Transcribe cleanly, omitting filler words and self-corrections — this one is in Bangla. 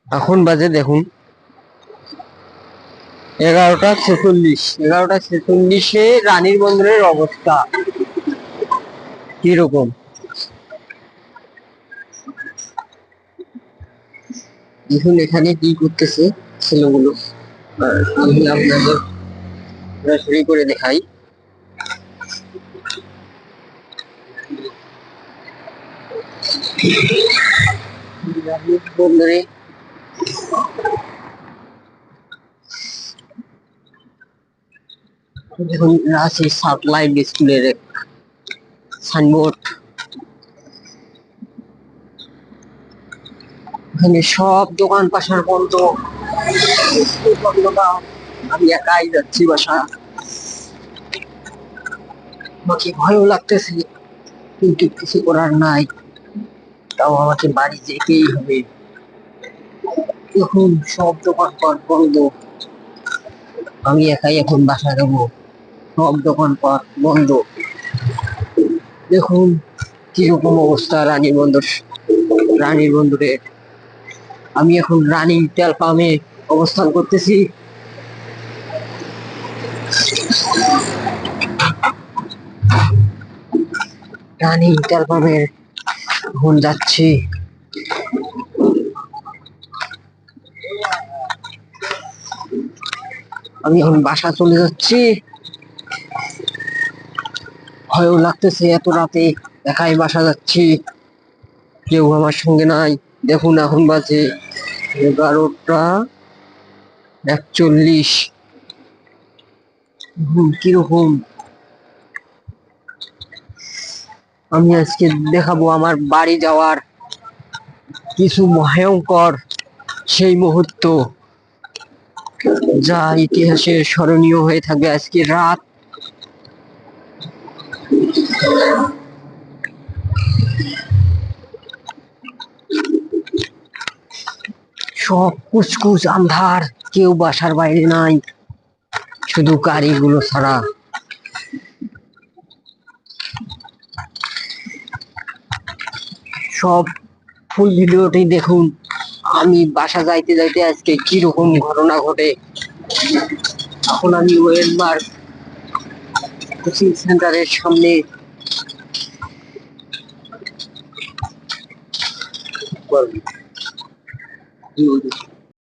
এখন বাজে দেখুন 11টা 46। 11টা 46-এ রানীর বন্দরের অবস্থা কিরকম দেখুন। এখানে কি করতেছে ছেলেগুলো, আমি আপনাদের সরাসরি করে দেখাই। রানীর বন্দরে দেখুন রাজশাহী সাপ্লাই স্কুলের সাইনবোর্ড। এখানে সব দোকান পাশার বন্ধ। আমি একাই যাচ্ছি বাসা, আমাকে ভয়ও লাগতেছে কিন্তু কিছু করার নাই, তাও আমাকে বাড়ি যেতেই হবে। দেখুন সব দোকানপাট বন্ধ, আমি একাই এখন বাসা যাবো, সব দোকানপাট বন্ধ। দেখুন কিরকম অবস্থা রানীর বন্দরে। আমি এখন রানী তেল পাম্পে অবস্থান করতেছি। রানী তেল পাম্পে এখন যাচ্ছি। আমি এখন বাসা চলে যাচ্ছি, ভয়ও লাগতেছে এত রাতে একাই বাসা যাচ্ছি, কেউ আমার সঙ্গে নাই। দেখুন এখন বাজে 11টা 41। কিরকম আমি আজকে দেখাবো আমার বাড়ি যাওয়ার কিছু ভয়ঙ্কর সেই মুহূর্ত, যা ইতিহাসে স্মরণীয় হয়ে থাকবে আজকে রাত। সব কুচকুচ আন্ধার, কেউ বাসার বাইরে নাই, শুধু গাড়িগুলো ছাড়া। সব ফুল ভিডিওটি দেখুন, আমি বাসা যাইতে যাইতে আজকে কিরকম ঘটনা ঘটে। এখন আমি ওয়েলমার্ক কোচিং সেন্টারের সামনে।